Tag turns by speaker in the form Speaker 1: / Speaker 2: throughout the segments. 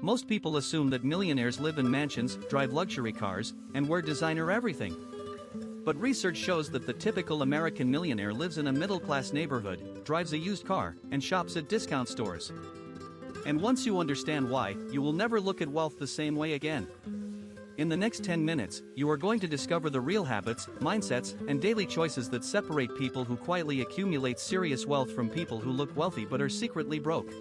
Speaker 1: Most people assume that millionaires live in mansions, drive luxury cars, and wear designer everything. But research shows that the typical American millionaire lives in a middle-class neighborhood, drives a used car, and shops at discount stores. And once you understand why, you will never look at wealth the same way again. In the next 10 minutes, you are going to discover the real habits, mindsets, and daily choices that separate people who quietly accumulate serious wealth from people who look wealthy but are secretly broke.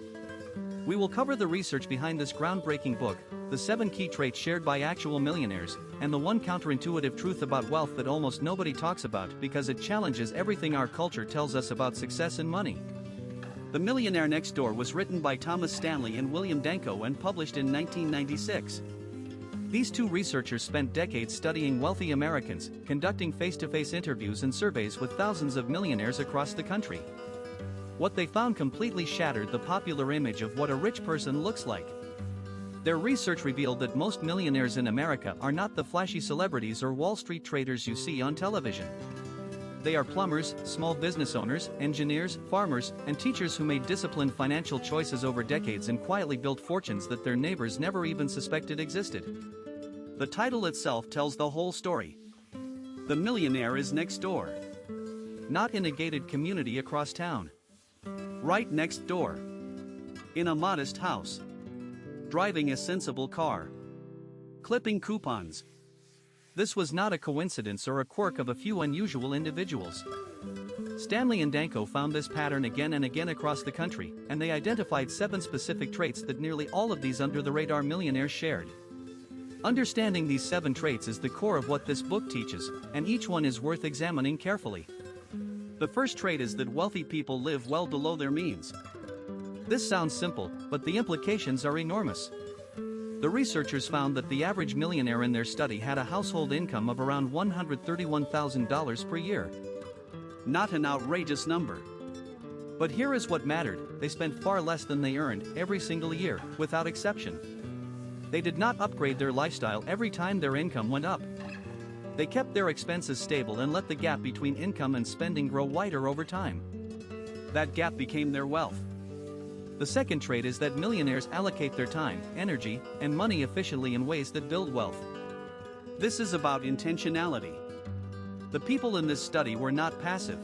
Speaker 1: We will cover the research behind this groundbreaking book, the 7 key traits shared by actual millionaires, and the one counterintuitive truth about wealth that almost nobody talks about because it challenges everything our culture tells us about success and money. The Millionaire Next Door was written by Thomas Stanley and William Danko and published in 1996. These two researchers spent decades studying wealthy Americans, conducting face-to-face interviews and surveys with thousands of millionaires across the country. What they found completely shattered the popular image of what a rich person looks like. Their research revealed that most millionaires in America are not the flashy celebrities or Wall Street traders you see on television. They are plumbers, small business owners, engineers, farmers, and teachers who made disciplined financial choices over decades and quietly built fortunes that their neighbors never even suspected existed. The title itself tells the whole story. The millionaire is next door. Not in a gated community across town. Right next door. In a modest house. Driving a sensible car. Clipping coupons. This was not a coincidence or a quirk of a few unusual individuals. Stanley and Danko found this pattern again and again across the country, and they identified 7 specific traits that nearly all of these under-the-radar millionaires shared. Understanding these 7 traits is the core of what this book teaches, and each one is worth examining carefully. The first trait is that wealthy people live well below their means. This sounds simple, but the implications are enormous. The researchers found that the average millionaire in their study had a household income of around $131,000 per year. Not an outrageous number. But here is what mattered: they spent far less than they earned every single year, without exception. They did not upgrade their lifestyle every time their income went up. They kept their expenses stable and let the gap between income and spending grow wider over time. That gap became their wealth. The second trait is that millionaires allocate their time, energy, and money efficiently in ways that build wealth. This is about intentionality. The people in this study were not passive.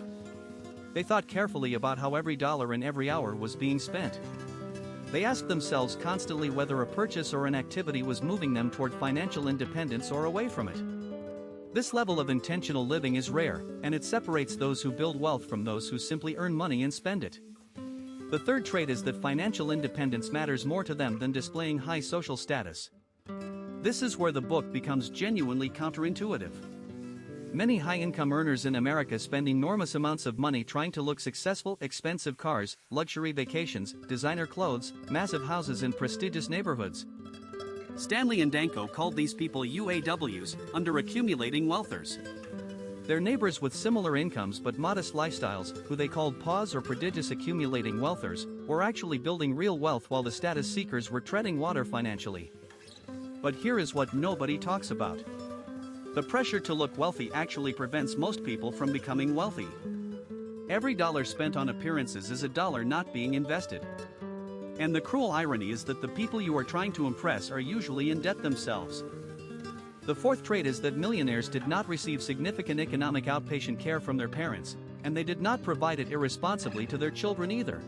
Speaker 1: They thought carefully about how every dollar and every hour was being spent. They asked themselves constantly whether a purchase or an activity was moving them toward financial independence or away from it. This level of intentional living is rare, and it separates those who build wealth from those who simply earn money and spend it. The third trait is that financial independence matters more to them than displaying high social status. This is where the book becomes genuinely counterintuitive. Many high-income earners in America spend enormous amounts of money trying to look successful: expensive cars, luxury vacations, designer clothes, massive houses in prestigious neighborhoods. Stanley and Danko called these people UAWs, under-accumulating wealthers. Their neighbors with similar incomes but modest lifestyles, who they called PAWs or prodigious accumulating wealthers, were actually building real wealth while the status seekers were treading water financially. But here is what nobody talks about. The pressure to look wealthy actually prevents most people from becoming wealthy. Every dollar spent on appearances is a dollar not being invested. And the cruel irony is that the people you are trying to impress are usually in debt themselves. The fourth trait is that millionaires did not receive significant economic outpatient care from their parents, and they did not provide it irresponsibly to their children either.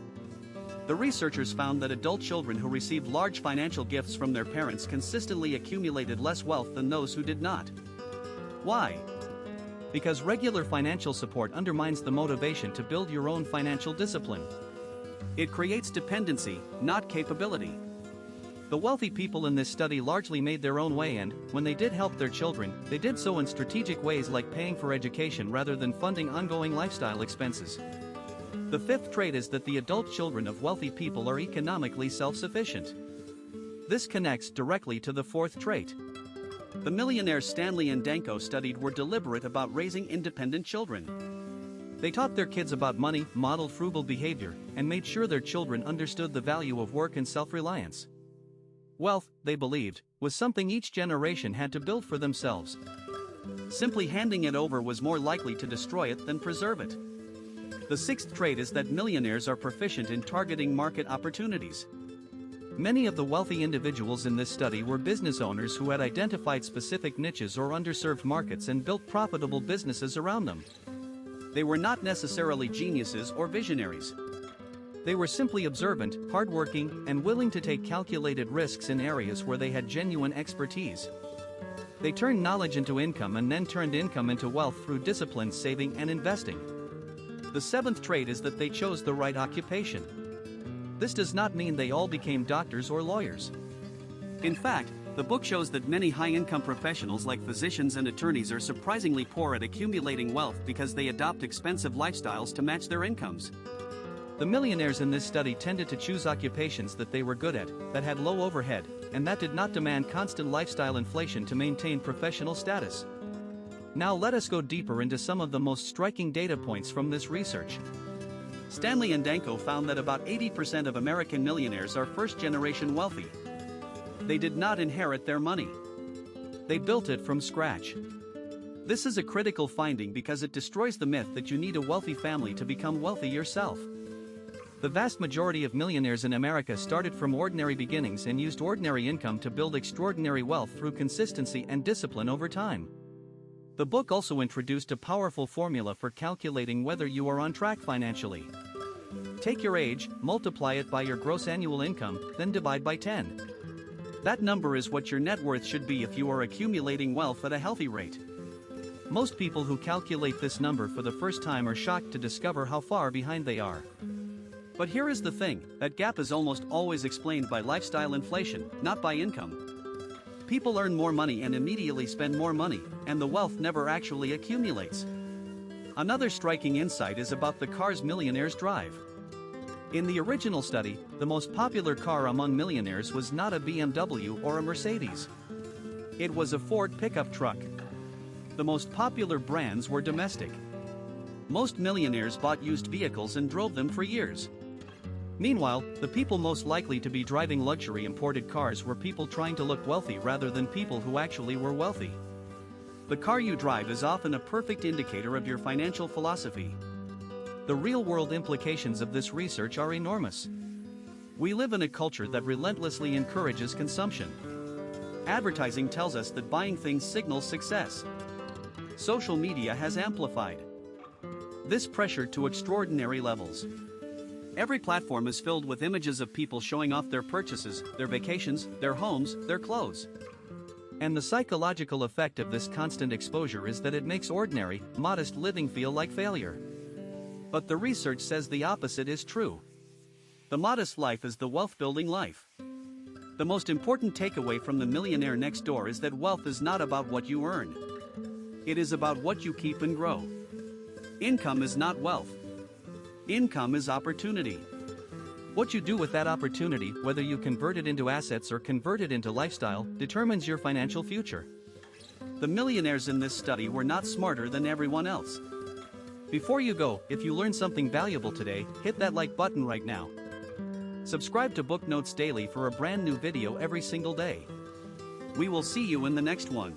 Speaker 1: The researchers found that adult children who received large financial gifts from their parents consistently accumulated less wealth than those who did not. Why? Because regular financial support undermines the motivation to build your own financial discipline. It creates dependency, not capability. The wealthy people in this study largely made their own way, and, when they did help their children, they did so in strategic ways like paying for education rather than funding ongoing lifestyle expenses. The fifth trait is that the adult children of wealthy people are economically self-sufficient. This connects directly to the fourth trait. The millionaires Stanley and Danko studied were deliberate about raising independent children. They taught their kids about money, modeled frugal behavior, and made sure their children understood the value of work and self-reliance. Wealth, they believed, was something each generation had to build for themselves. Simply handing it over was more likely to destroy it than preserve it. The sixth trait is that millionaires are proficient in targeting market opportunities. Many of the wealthy individuals in this study were business owners who had identified specific niches or underserved markets and built profitable businesses around them. They were not necessarily geniuses or visionaries. They were simply observant, hardworking, and willing to take calculated risks in areas where they had genuine expertise. They turned knowledge into income and then turned income into wealth through disciplined saving and investing. The seventh trait is that they chose the right occupation. This does not mean they all became doctors or lawyers. In fact, the book shows that many high-income professionals like physicians and attorneys are surprisingly poor at accumulating wealth because they adopt expensive lifestyles to match their incomes. The millionaires in this study tended to choose occupations that they were good at, that had low overhead, and that did not demand constant lifestyle inflation to maintain professional status. Now let us go deeper into some of the most striking data points from this research. Stanley and Danko found that about 80% of American millionaires are first-generation wealthy. They did not inherit their money. They built it from scratch. This is a critical finding because it destroys the myth that you need a wealthy family to become wealthy yourself. The vast majority of millionaires in America started from ordinary beginnings and used ordinary income to build extraordinary wealth through consistency and discipline over time. The book also introduced a powerful formula for calculating whether you are on track financially. Take your age, multiply it by your gross annual income, then divide by 10. That number is what your net worth should be if you are accumulating wealth at a healthy rate. Most people who calculate this number for the first time are shocked to discover how far behind they are. But here is the thing, that gap is almost always explained by lifestyle inflation, not by income. People earn more money and immediately spend more money, and the wealth never actually accumulates. Another striking insight is about the cars millionaires drive. In the original study, the most popular car among millionaires was not a BMW or a Mercedes. It was a Ford pickup truck. The most popular brands were domestic. Most millionaires bought used vehicles and drove them for years. Meanwhile, the people most likely to be driving luxury imported cars were people trying to look wealthy rather than people who actually were wealthy. The car you drive is often a perfect indicator of your financial philosophy. The real-world implications of this research are enormous. We live in a culture that relentlessly encourages consumption. Advertising tells us that buying things signals success. Social media has amplified this pressure to extraordinary levels. Every platform is filled with images of people showing off their purchases, their vacations, their homes, their clothes. And the psychological effect of this constant exposure is that it makes ordinary, modest living feel like failure. But the research says the opposite is true. The modest life is the wealth-building life. The most important takeaway from The Millionaire Next Door is that wealth is not about what you earn. It is about what you keep and grow. Income is not wealth. Income is opportunity. What you do with that opportunity, whether you convert it into assets or convert it into lifestyle, determines your financial future. The millionaires in this study were not smarter than everyone else. Before you go, if you learned something valuable today, hit that like button right now. Subscribe to Book Notes Daily for a brand new video every single day. We will see you in the next one.